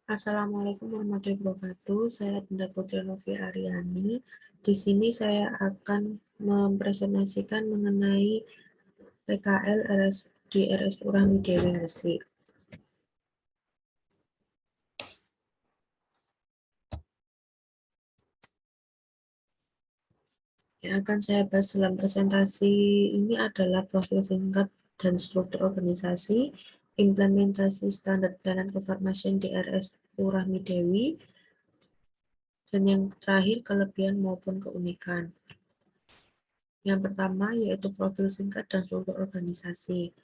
Assalamualaikum warahmatullahi wabarakatuh. Saya Dinda Putri Novi Aryani. Di sini saya akan mempresentasikan mengenai PKL di RSU Rahmi Dewi Gresik. Yang akan saya bahas dalam presentasi ini adalah profil singkat dan struktur organisasi, implementasi standar pelayanan kefarmasian di RSU Rahmi Dewi, dan yang terakhir kelebihan maupun keunikan. Yang pertama yaitu profil singkat dan struktur organisasi.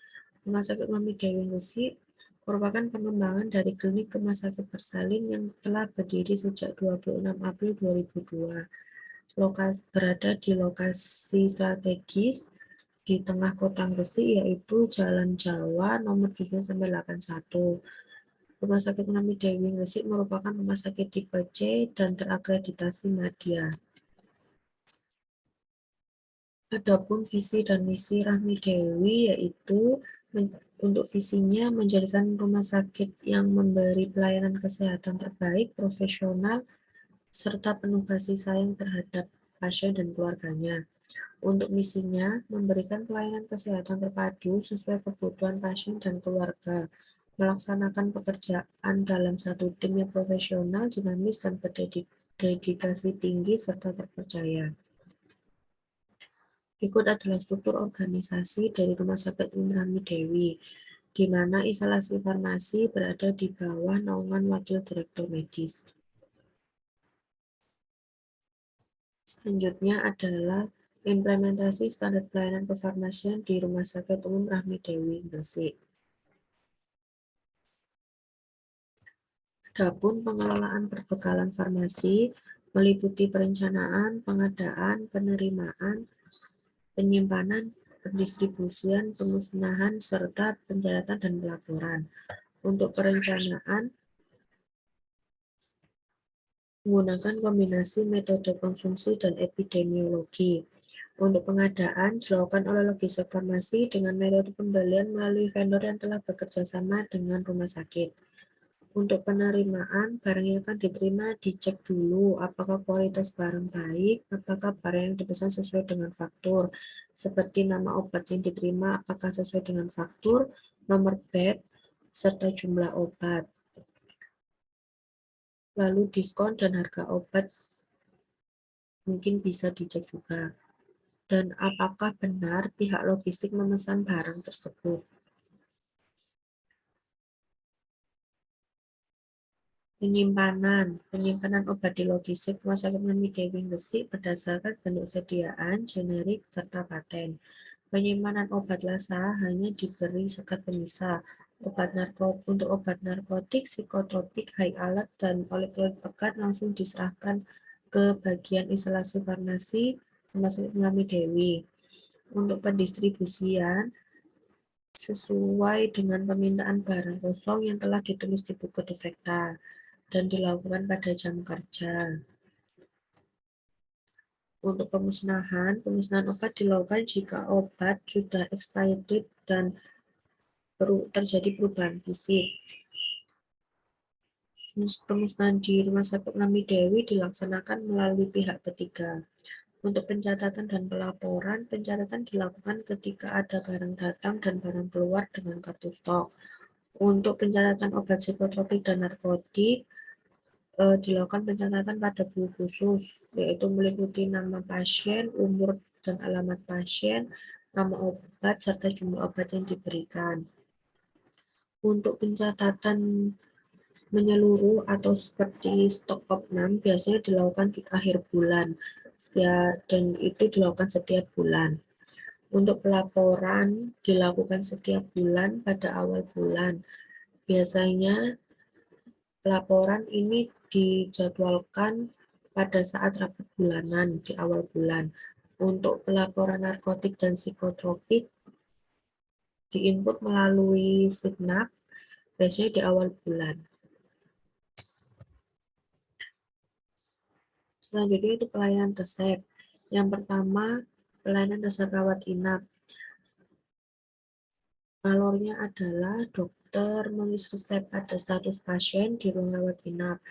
Rumah Sakit Rahmi Dewi Gresik merupakan pengembangan dari klinik rumah sakit bersalin yang telah berdiri sejak 26 April 2002. Berada di lokasi strategis di tengah kota Gresik, yaitu Jalan Jawa nomor 7-81. Rumah Sakit Rahmi Dewi Gresik merupakan rumah sakit tipe C dan terakreditasi Madya. Adapun visi dan misi Rahmi Dewi yaitu untuk visinya menjadikan rumah sakit yang memberi pelayanan kesehatan terbaik, profesional, serta penuh kasih sayang terhadap pasien dan keluarganya. Untuk misinya, memberikan pelayanan kesehatan terpadu sesuai kebutuhan pasien dan keluarga, melaksanakan pekerjaan dalam satu tim yang profesional, dinamis, dan berdedikasi tinggi serta terpercaya. Berikut adalah struktur organisasi dari Rumah Sakit Umum Rahmi Dewi, di mana instalasi farmasi berada di bawah naungan Wakil Direktur Medis. Selanjutnya adalah implementasi standar pelayanan kefarmasian di Rumah Sakit Umum Rahmi Dewi Gresik. Adapun pengelolaan perbekalan farmasi meliputi perencanaan, pengadaan, penerimaan, penyimpanan, pendistribusian, pemusnahan, serta pencatatan dan pelaporan. Untuk perencanaan, menggunakan kombinasi metode konsumsi dan epidemiologi. Untuk pengadaan, dilakukan oleh logistik farmasi dengan metode pembelian melalui vendor yang telah bekerja sama dengan rumah sakit. Untuk penerimaan, barang yang akan diterima dicek dulu apakah kualitas barang baik, apakah barang yang dipesan sesuai dengan faktur, seperti nama obat yang diterima apakah sesuai dengan faktur, nomor bed, serta jumlah obat. Lalu diskon dan harga obat mungkin bisa dicek juga. Dan apakah benar pihak logistik memesan barang tersebut. Penyimpanan obat di logistik Rumah Sakit Rahmi Dewi Gresik berdasarkan bentuk sediaan, generik, serta paten. Penyimpanan obat lasa hanya diberi sekat pemisah. Untuk obat narkotik, psikotropik, high alert, dan elektrolit pekat langsung diserahkan ke bagian instalasi farmasi Rumah Sakit Rahmi Dewi. Untuk pendistribusian, sesuai dengan permintaan barang kosong yang telah ditulis di buku defekta dan dilakukan pada jam kerja. Untuk pemusnahan obat dilakukan jika obat sudah expired date dan terjadi perubahan fisik. Pemusnahan di Rumah Sakit Rahmi Dewi dilaksanakan melalui pihak ketiga. Untuk pencatatan dan pelaporan, pencatatan dilakukan ketika ada barang datang dan barang keluar dengan kartu stok. Untuk pencatatan obat psikotropik dan narkotik, dilakukan pencatatan pada buku khusus, yaitu meliputi nama pasien, umur dan alamat pasien, nama obat, serta jumlah obat yang diberikan. Untuk pencatatan menyeluruh atau seperti stok opnam biasanya dilakukan di akhir bulan, dan itu dilakukan setiap bulan. Untuk pelaporan dilakukan setiap bulan pada awal bulan. Biasanya pelaporan ini dijadwalkan pada saat rapat bulanan di awal bulan. Untuk pelaporan narkotik dan psikotropik diinput melalui Signap, biasanya di awal bulan. Selanjutnya itu pelayanan resep. Yang pertama, pelayanan resep rawat inap. Alurnya adalah dokter menulis resep pada status pasien di ruang rawat inap.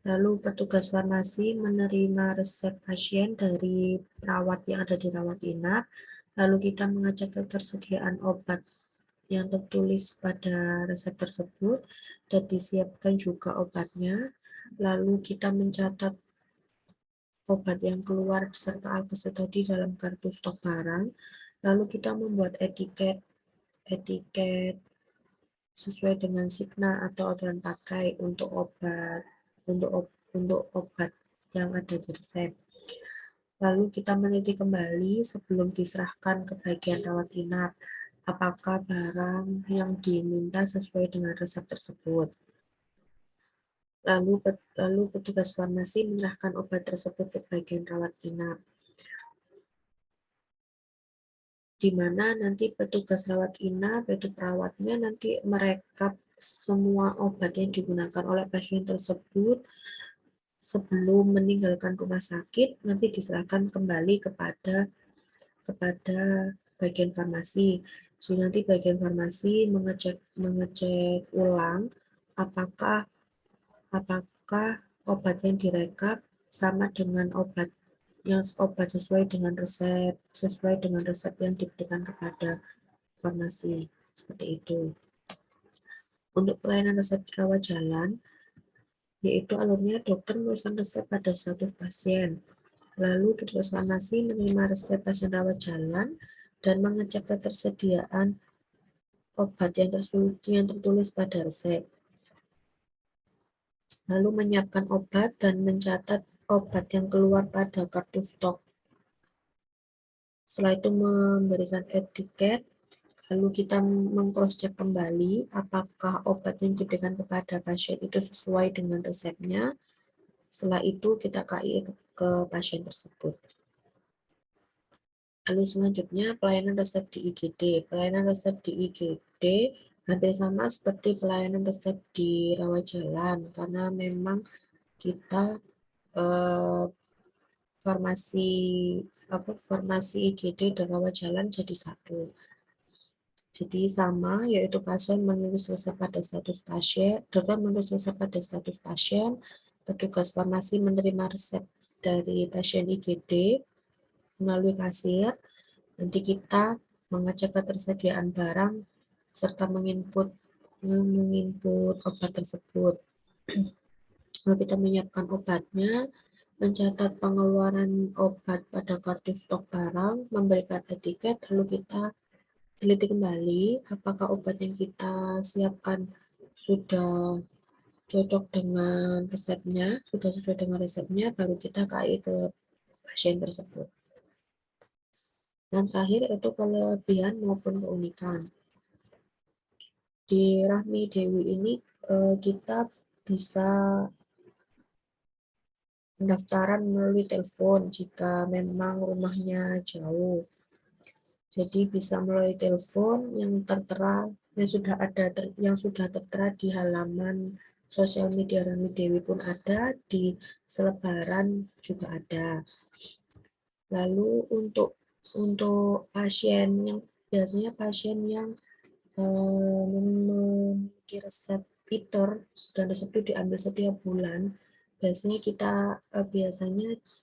Lalu petugas farmasi menerima resep pasien dari perawat yang ada di rawat inap. Lalu kita mengecek ketersediaan obat yang tertulis pada resep tersebut dan disiapkan juga obatnya. Lalu kita mencatat obat yang keluar serta alkes tadi dalam kartu stok barang. Lalu kita membuat etiket sesuai dengan signa atau aturan pakai untuk obat yang ada di resep. Lalu kita meneliti kembali sebelum diserahkan ke bagian rawat inap, apakah barang yang diminta sesuai dengan resep tersebut. Lalu petugas farmasi menyerahkan obat tersebut ke bagian rawat inap, di mana nanti petugas rawat inap, yaitu perawatnya, nanti merekap semua obat yang digunakan oleh pasien tersebut sebelum meninggalkan rumah sakit, nanti diserahkan kembali kepada bagian farmasi. Jadi nanti bagian farmasi mengecek ulang apakah obat yang direkap sama dengan obat sesuai dengan resep yang diberikan kepada farmasi, seperti itu. Untuk pelayanan resep rawat jalan, yaitu alurnya dokter menuliskan resep pada status pasien. Lalu petugas farmasi menerima resep pasien rawat jalan dan mengecek ketersediaan obat yang tertulis pada resep. Lalu menyiapkan obat dan mencatat obat yang keluar pada kartu stok. Setelah itu memberikan etiket, lalu kita meng-cross-check kembali apakah obat yang diberikan kepada pasien itu sesuai dengan resepnya. Setelah itu kita KI ke pasien tersebut. Lalu selanjutnya pelayanan resep di IGD. Pelayanan resep di IGD hampir sama seperti pelayanan resep di rawat jalan, karena memang kita farmasi IGD dan rawat jalan jadi satu. Jadi sama, yaitu pasien menulis resep pada status pasien, dokter menulis resep pada status pasien, petugas farmasi menerima resep dari pasien IGD melalui kasir. Nanti kita mengecek ketersediaan barang serta menginput obat tersebut. Lalu kita menyiapkan obatnya, mencatat pengeluaran obat pada kartu stok barang, memberikan etiket, lalu kita teliti kembali apakah obat yang kita siapkan sudah cocok dengan resepnya, sudah sesuai dengan resepnya, baru kita KI ke pasien tersebut. Dan terakhir itu kelebihan maupun keunikan. Di Rahmi Dewi ini kita bisa pendaftaran melalui telepon jika memang rumahnya jauh. Jadi bisa melalui telepon yang tertera yang sudah tertera di halaman sosial media Rahmi Dewi pun ada, di selebaran juga ada. Lalu untuk pasien yang biasanya pasien yang memiliki resep Peter dan resep itu diambil setiap bulan, biasanya kita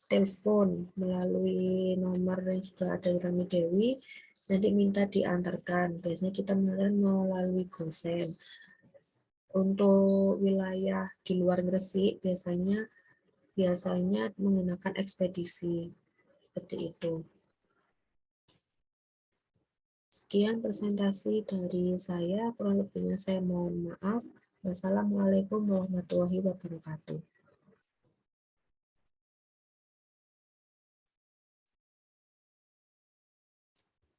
telepon melalui nomor yang sudah ada di Rahmi Dewi, nanti minta diantarkan. Biasanya kita melalui GoSend. Untuk wilayah di luar Gresik biasanya menggunakan ekspedisi, seperti itu. Sekian presentasi dari saya, kurang lebihnya saya mohon maaf. Wassalamualaikum warahmatullahi wabarakatuh.